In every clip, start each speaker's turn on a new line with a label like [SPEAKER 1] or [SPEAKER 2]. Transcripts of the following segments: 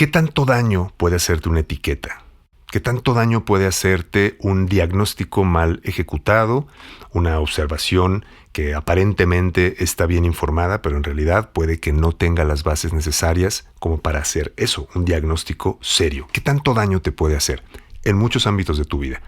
[SPEAKER 1] ¿Qué tanto daño puede hacerte una etiqueta? ¿Qué tanto daño puede hacerte un diagnóstico mal ejecutado, una observación que aparentemente está bien informada, pero en realidad puede que no tenga las bases necesarias como para hacer eso, un diagnóstico serio? ¿Qué tanto daño te puede hacer en muchos ámbitos de tu vida?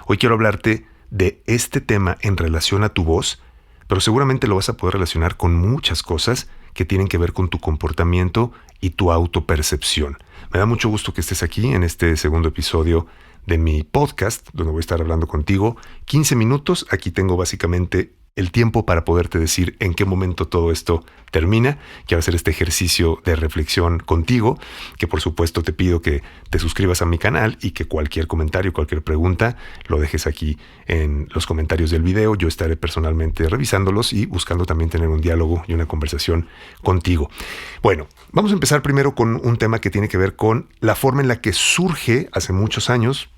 [SPEAKER 1] Hoy quiero hablarte de este tema en relación a tu voz, pero seguramente lo vas a poder relacionar con muchas cosas que tienen que ver con tu comportamiento y tu autopercepción. Me da mucho gusto que estés aquí en este segundo episodio de mi podcast, donde voy a estar hablando contigo 15 minutos. Aquí tengo básicamente el tiempo para poderte decir en qué momento todo esto termina. Quiero hacer este ejercicio de reflexión contigo, que por supuesto te pido que te suscribas a mi canal y que cualquier comentario, cualquier pregunta, lo dejes aquí en los comentarios del video. Yo estaré personalmente revisándolos y buscando también tener un diálogo y una conversación contigo. Bueno, vamos a empezar primero con un tema que tiene que ver con la forma en la que surge hace muchos años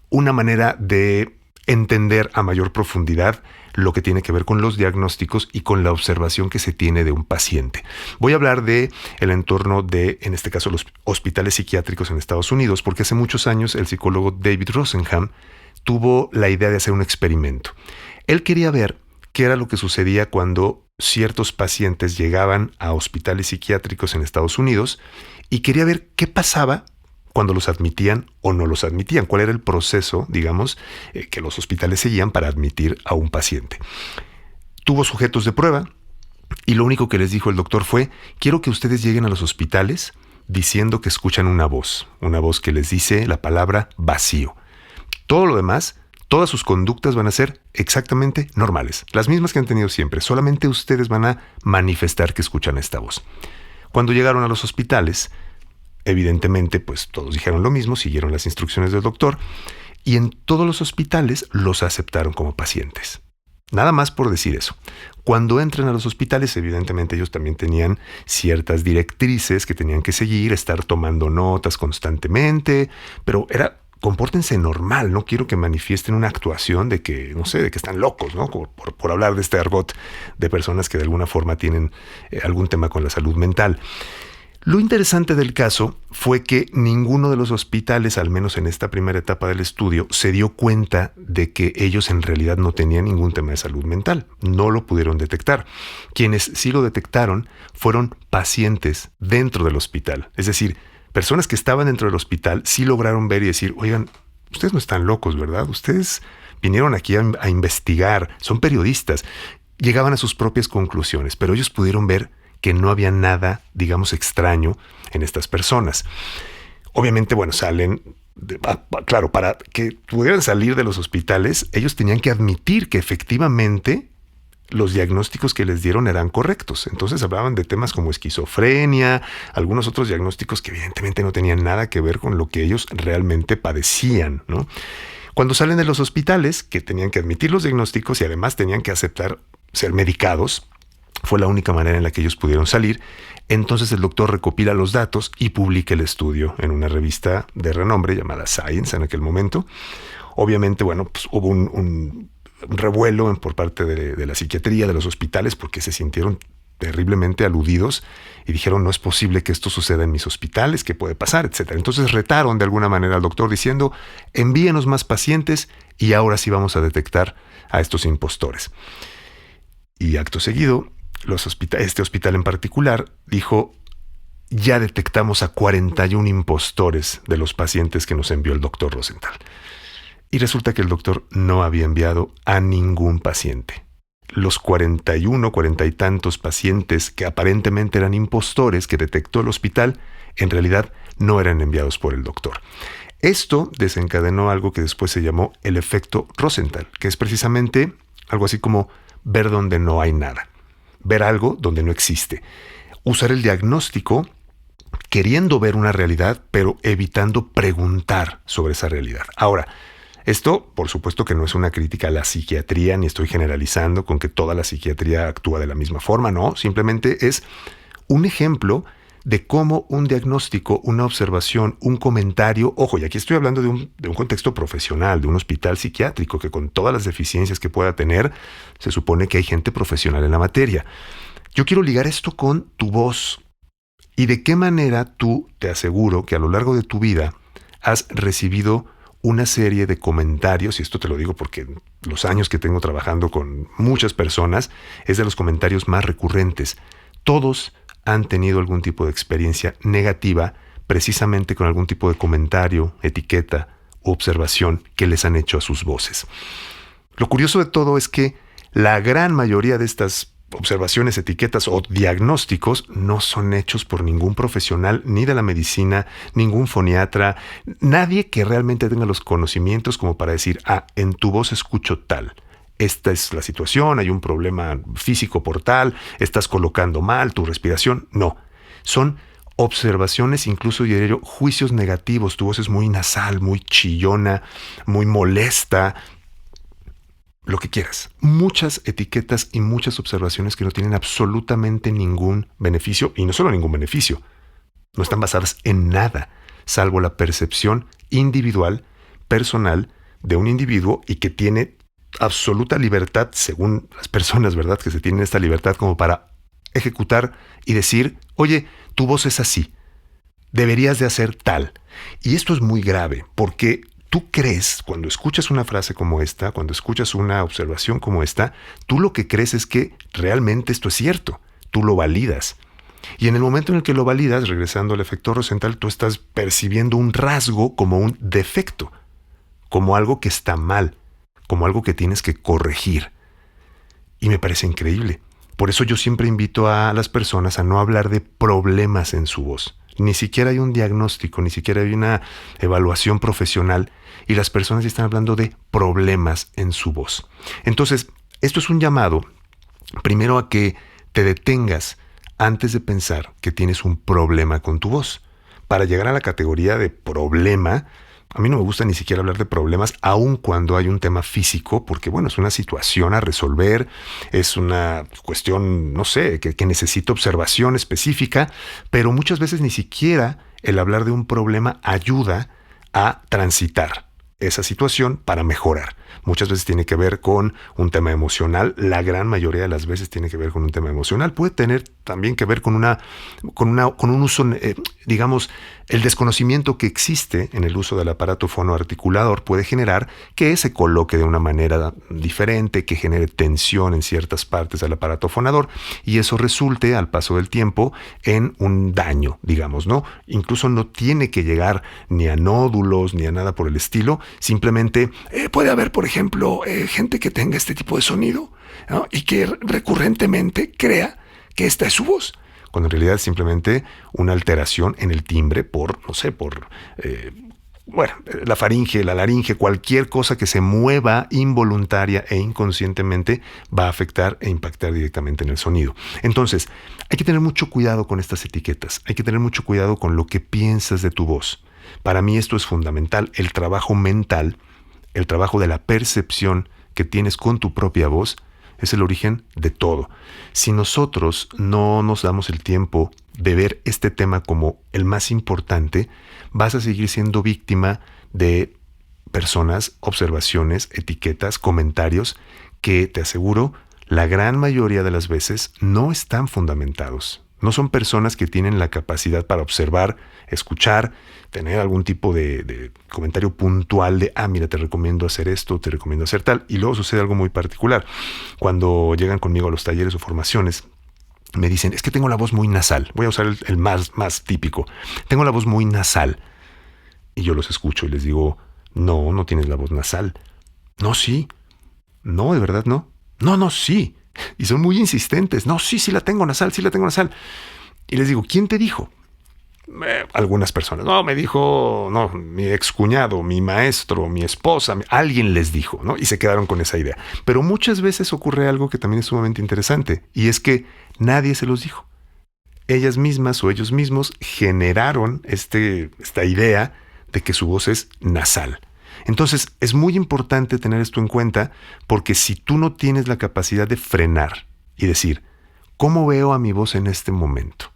[SPEAKER 1] una manera de entender a mayor profundidad lo que tiene que ver con los diagnósticos y con la observación que se tiene de un paciente. Voy a hablar de el entorno de, en este caso, los hospitales psiquiátricos en Estados Unidos, porque hace muchos años el psicólogo David Rosenham tuvo la idea de hacer un experimento. Él quería ver qué era lo que sucedía cuando ciertos pacientes llegaban a hospitales psiquiátricos en Estados Unidos y quería ver qué pasaba cuando los admitían o no los admitían, cuál era el proceso, digamos, que los hospitales seguían para admitir a un paciente. Tuvo sujetos de prueba y lo único que les dijo el doctor fue: quiero que ustedes lleguen a los hospitales diciendo que escuchan una voz que les dice la palabra vacío. Todo lo demás, todas sus conductas van a ser exactamente normales, las mismas que han tenido siempre, solamente ustedes van a manifestar que escuchan esta voz. Cuando llegaron a los hospitales, evidentemente, pues todos dijeron lo mismo, siguieron las instrucciones del doctor y en todos los hospitales los aceptaron como pacientes. Nada más por decir eso. Cuando entran a los hospitales, evidentemente ellos también tenían ciertas directrices que tenían que seguir, estar tomando notas constantemente, pero era: compórtense normal, no quiero que manifiesten una actuación de que, no sé, de que están locos, ¿no? Por hablar de este argot de personas que de alguna forma tienen algún tema con la salud mental. Lo interesante del caso fue que ninguno de los hospitales, al menos en esta primera etapa del estudio, se dio cuenta de que ellos en realidad no tenían ningún tema de salud mental. No lo pudieron detectar. Quienes sí lo detectaron fueron pacientes dentro del hospital. Es decir, personas que estaban dentro del hospital sí lograron ver y decir: oigan, ustedes no están locos, ¿verdad? Ustedes vinieron aquí a investigar, son periodistas. Llegaban a sus propias conclusiones, pero ellos pudieron ver que no había nada, digamos, extraño en estas personas. Obviamente, bueno, claro, para que pudieran salir de los hospitales, ellos tenían que admitir que efectivamente los diagnósticos que les dieron eran correctos. Entonces hablaban de temas como esquizofrenia, algunos otros diagnósticos que evidentemente no tenían nada que ver con lo que ellos realmente padecían, ¿no? Cuando salen de los hospitales, que tenían que admitir los diagnósticos y además tenían que aceptar ser medicados, fue la única manera en la que ellos pudieron salir. Entonces el doctor recopila los datos y publica el estudio en una revista de renombre llamada Science en aquel momento. Obviamente, bueno, pues hubo un revuelo por parte de la psiquiatría, de los hospitales, porque se sintieron terriblemente aludidos y dijeron: no es posible que esto suceda en mis hospitales, ¿qué puede pasar?, etcétera. Entonces retaron de alguna manera al doctor diciendo: envíenos más pacientes y ahora sí vamos a detectar a estos impostores. Y acto seguido, este hospital en particular dijo: ya detectamos a 41 impostores de los pacientes que nos envió el doctor Rosenthal. Y resulta que el doctor no había enviado a ningún paciente. Los 40 y tantos pacientes que aparentemente eran impostores que detectó el hospital, en realidad no eran enviados por el doctor. Esto desencadenó algo que después se llamó el efecto Rosenthal, que es precisamente algo así como ver donde no hay nada. Ver algo donde no existe. Usar el diagnóstico queriendo ver una realidad, pero evitando preguntar sobre esa realidad. Ahora, esto, por supuesto que no es una crítica a la psiquiatría, ni estoy generalizando con que toda la psiquiatría actúa de la misma forma, no. Simplemente es un ejemplo de cómo un diagnóstico, una observación, un comentario, ojo, y aquí estoy hablando de un contexto profesional, de un hospital psiquiátrico que con todas las deficiencias que pueda tener, se supone que hay gente profesional en la materia. Yo quiero ligar esto con tu voz. y de qué manera tú, te aseguro que a lo largo de tu vida has recibido una serie de comentarios, y esto te lo digo porque los años que tengo trabajando con muchas personas es de los comentarios más recurrentes. Todos han tenido algún tipo de experiencia negativa precisamente con algún tipo de comentario, etiqueta u observación que les han hecho a sus voces. Lo curioso de todo es que la gran mayoría de estas observaciones, etiquetas o diagnósticos no son hechos por ningún profesional ni de la medicina, ningún foniatra, nadie que realmente tenga los conocimientos como para decir, en tu voz escucho tal. Esta es la situación, hay un problema físico por tal, estás colocando mal tu respiración. No, son observaciones, incluso yo diría juicios negativos. Tu voz es muy nasal, muy chillona, muy molesta, lo que quieras. Muchas etiquetas y muchas observaciones que no tienen absolutamente ningún beneficio, y no solo ningún beneficio, no están basadas en nada, salvo la percepción individual, personal, de un individuo y que tiene absoluta libertad, según las personas, ¿verdad? Que se tienen esta libertad como para ejecutar y decir, oye, tu voz es así, deberías de hacer tal. Y esto es muy grave, porque tú crees, cuando escuchas una frase como esta, cuando escuchas una observación como esta, tú lo que crees es que realmente esto es cierto, tú lo validas. Y en el momento en el que lo validas, regresando al efecto Rosenthal, tú estás percibiendo un rasgo como un defecto, como algo que está mal, como algo que tienes que corregir. Y me parece increíble. Por eso yo siempre invito a las personas a no hablar de problemas en su voz. Ni siquiera hay un diagnóstico, ni siquiera hay una evaluación profesional y las personas ya están hablando de problemas en su voz. Entonces, esto es un llamado, primero, a que te detengas antes de pensar que tienes un problema con tu voz. Para llegar a la categoría de problema, a mí no me gusta ni siquiera hablar de problemas, aun cuando hay un tema físico, porque bueno, es una situación a resolver, es una cuestión, no sé, que necesita observación específica, pero muchas veces ni siquiera el hablar de un problema ayuda a transitar esa situación para mejorar. Muchas veces tiene que ver con un tema emocional, la gran mayoría de las veces tiene que ver con un tema emocional. Puede tener también que ver con un uso, digamos, el desconocimiento que existe en el uso del aparato fonoarticulador puede generar que se coloque de una manera diferente, que genere tensión en ciertas partes del aparato fonador y eso resulte al paso del tiempo en un daño, digamos, ¿no? Incluso no tiene que llegar ni a nódulos ni a nada por el estilo, simplemente puede haber, por ejemplo, gente que tenga este tipo de sonido, ¿no? Y que recurrentemente crea que esta es su voz, cuando en realidad es simplemente una alteración en el timbre por, no sé, la faringe, la laringe, cualquier cosa que se mueva involuntaria e inconscientemente va a afectar e impactar directamente en el sonido. Entonces, hay que tener mucho cuidado con estas etiquetas, hay que tener mucho cuidado con lo que piensas de tu voz. Para mí esto es fundamental, el trabajo mental, el trabajo de la percepción que tienes con tu propia voz, es el origen de todo. Si nosotros no nos damos el tiempo de ver este tema como el más importante, vas a seguir siendo víctima de personas, observaciones, etiquetas, comentarios que, te aseguro, la gran mayoría de las veces no están fundamentados. No son personas que tienen la capacidad para observar, escuchar, tener algún tipo de comentario puntual de, mira, te recomiendo hacer esto, te recomiendo hacer tal. Y luego sucede algo muy particular. Cuando llegan conmigo a los talleres o formaciones, me dicen, es que tengo la voz muy nasal. Voy a usar el más típico. Tengo la voz muy nasal. Y yo los escucho y les digo, no tienes la voz nasal. No, sí. No, de verdad no. No, sí. Y son muy insistentes. No, sí la tengo nasal, sí la tengo nasal. Y les digo, ¿quién te dijo? Algunas personas. No, me dijo, no, mi excuñado, mi maestro, mi esposa, alguien les dijo, ¿no? Y se quedaron con esa idea. Pero muchas veces ocurre algo que también es sumamente interesante, y es que nadie se los dijo. Ellas mismas o ellos mismos generaron esta idea de que su voz es nasal. Entonces, es muy importante tener esto en cuenta porque si tú no tienes la capacidad de frenar y decir, ¿cómo veo a mi voz en este momento?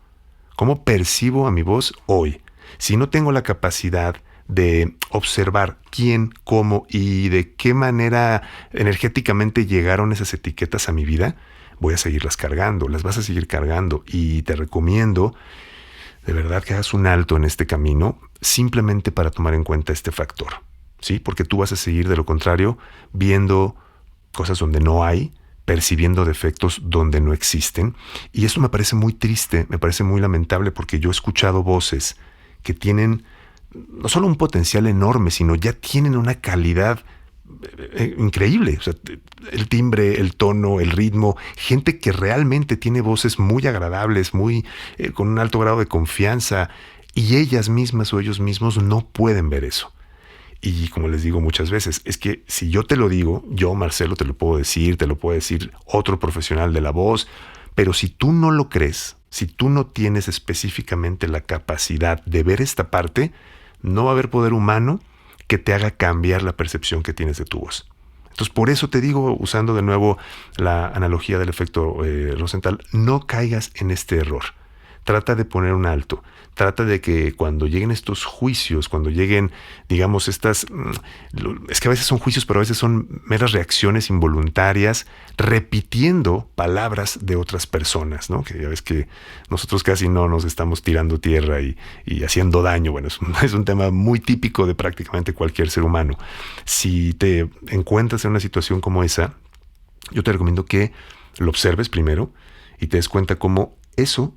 [SPEAKER 1] ¿Cómo percibo a mi voz hoy? Si no tengo la capacidad de observar quién, cómo y de qué manera energéticamente llegaron esas etiquetas a mi vida, voy a seguirlas cargando, las vas a seguir cargando y te recomiendo de verdad que hagas un alto en este camino simplemente para tomar en cuenta este factor, ¿sí? Porque tú vas a seguir, de lo contrario, viendo cosas donde no hay, percibiendo defectos donde no existen. Y eso me parece muy triste, me parece muy lamentable, porque yo he escuchado voces que tienen no solo un potencial enorme, sino ya tienen una calidad increíble. O sea, el timbre, el tono, el ritmo, gente que realmente tiene voces muy agradables, muy con un alto grado de confianza, y ellas mismas o ellos mismos no pueden ver eso. Y como les digo muchas veces, es que si yo te lo digo, yo, Marcelo, te lo puedo decir, te lo puede decir otro profesional de la voz, pero si tú no lo crees, si tú no tienes específicamente la capacidad de ver esta parte, no va a haber poder humano que te haga cambiar la percepción que tienes de tu voz. Entonces, por eso te digo, usando de nuevo la analogía del efecto Rosenthal, no caigas en este error. Trata de poner un alto. Trata de que cuando lleguen estos juicios, cuando lleguen, digamos, estas... Es que a veces son juicios, pero a veces son meras reacciones involuntarias, repitiendo palabras de otras personas, ¿no? Que ya ves que nosotros casi no nos estamos tirando tierra y haciendo daño. Bueno, es un tema muy típico de prácticamente cualquier ser humano. Si te encuentras en una situación como esa, yo te recomiendo que lo observes primero y te des cuenta cómo eso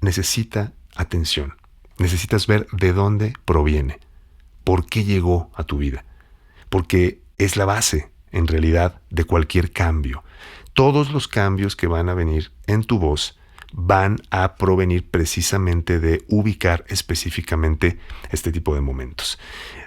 [SPEAKER 1] necesita atención. Necesitas ver de dónde proviene, por qué llegó a tu vida, porque es la base, en realidad, de cualquier cambio. Todos los cambios que van a venir en tu voz van a provenir precisamente de ubicar específicamente este tipo de momentos.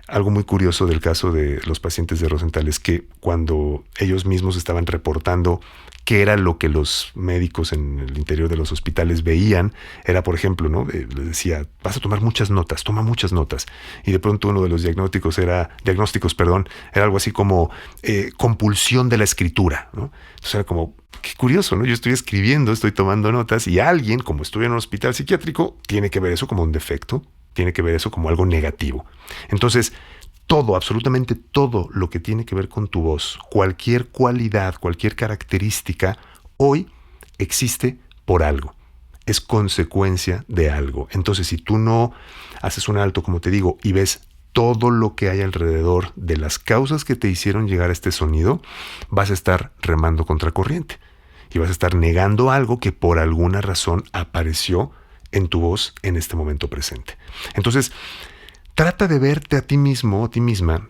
[SPEAKER 1] Algo muy curioso del caso de los pacientes de Rosenthal es que cuando ellos mismos estaban reportando qué era lo que los médicos en el interior de los hospitales veían, era, por ejemplo, ¿no? Les decía, vas a tomar muchas notas, toma muchas notas. Y de pronto uno de los diagnósticos era algo así como compulsión de la escritura, ¿no? Entonces era como, qué curioso, ¿no? Yo estoy escribiendo, estoy tomando notas, y alguien, como estudia en un hospital psiquiátrico, tiene que ver eso como un defecto, tiene que ver eso como algo negativo. Entonces, todo, absolutamente todo lo que tiene que ver con tu voz, cualquier cualidad, cualquier característica, hoy existe por algo. Es consecuencia de algo. Entonces, si tú no haces un alto, como te digo, y ves todo lo que hay alrededor de las causas que te hicieron llegar a este sonido, vas a estar remando contracorriente. Y vas a estar negando algo que por alguna razón apareció en tu voz en este momento presente. Entonces, trata de verte a ti mismo, a ti misma,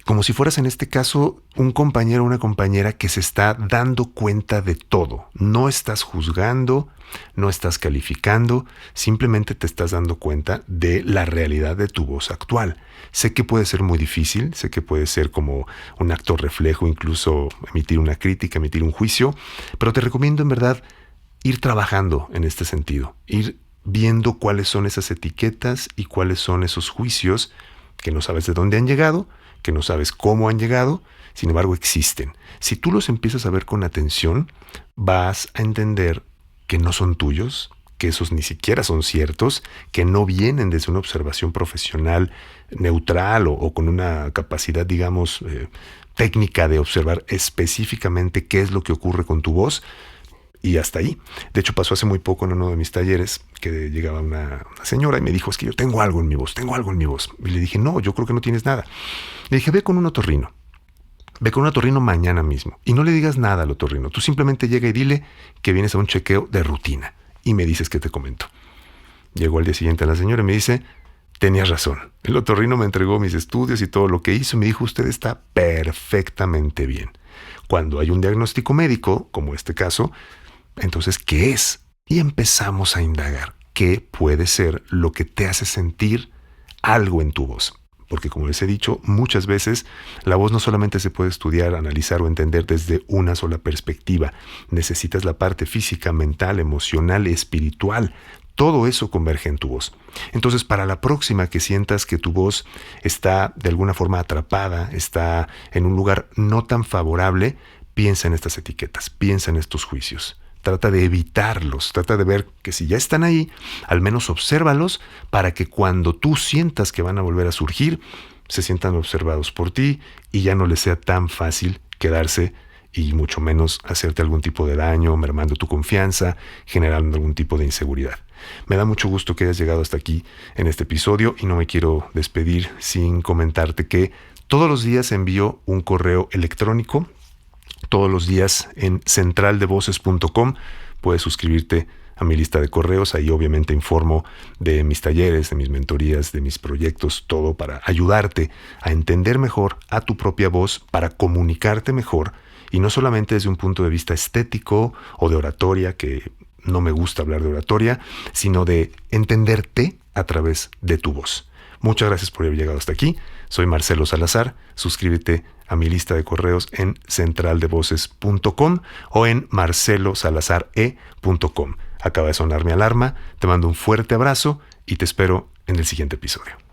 [SPEAKER 1] como si fueras en este caso un compañero o una compañera que se está dando cuenta de todo. No estás juzgando, no estás calificando, simplemente te estás dando cuenta de la realidad de tu voz actual. Sé que puede ser muy difícil, sé que puede ser como un acto reflejo, incluso emitir una crítica, emitir un juicio, pero te recomiendo en verdad ir trabajando en este sentido, ir viendo cuáles son esas etiquetas y cuáles son esos juicios que no sabes de dónde han llegado, que no sabes cómo han llegado, sin embargo existen. Si tú los empiezas a ver con atención, vas a entender que no son tuyos, que esos ni siquiera son ciertos, que no vienen desde una observación profesional neutral o con una capacidad, digamos, técnica de observar específicamente qué es lo que ocurre con tu voz. Y hasta ahí. De hecho, pasó hace muy poco en uno de mis talleres que llegaba una señora y me dijo, es que yo tengo algo en mi voz, tengo algo en mi voz. Y le dije, no, yo creo que no tienes nada. Le dije, ve con un otorrino mañana mismo. Y no le digas nada al otorrino. Tú simplemente llega y dile que vienes a un chequeo de rutina. Y me dices qué te comento. Llegó al día siguiente la señora y me dice, tenías razón. El otorrino me entregó mis estudios y todo lo que hizo. Y me dijo, usted está perfectamente bien. Cuando hay un diagnóstico médico, como este caso, entonces, ¿qué es? Y empezamos a indagar qué puede ser lo que te hace sentir algo en tu voz. Porque como les he dicho, muchas veces la voz no solamente se puede estudiar, analizar o entender desde una sola perspectiva. Necesitas la parte física, mental, emocional, espiritual. Todo eso converge en tu voz. Entonces, para la próxima que sientas que tu voz está de alguna forma atrapada, está en un lugar no tan favorable, piensa en estas etiquetas, piensa en estos juicios. Trata de evitarlos, trata de ver que si ya están ahí, al menos obsérvalos para que cuando tú sientas que van a volver a surgir, se sientan observados por ti y ya no les sea tan fácil quedarse y mucho menos hacerte algún tipo de daño, mermando tu confianza, generando algún tipo de inseguridad. Me da mucho gusto que hayas llegado hasta aquí en este episodio y no me quiero despedir sin comentarte que todos los días envío un correo electrónico. Todos los días en centraldevoces.com puedes suscribirte a mi lista de correos. Ahí obviamente informo de mis talleres, de mis mentorías, de mis proyectos, todo para ayudarte a entender mejor a tu propia voz, para comunicarte mejor y no solamente desde un punto de vista estético o de oratoria, que no me gusta hablar de oratoria, sino de entenderte a través de tu voz. Muchas gracias por haber llegado hasta aquí. Soy Marcelo Salazar. Suscríbete a mi lista de correos en centraldevoces.com o en marcelosalazare.com. Acaba de sonar mi alarma. Te mando un fuerte abrazo y te espero en el siguiente episodio.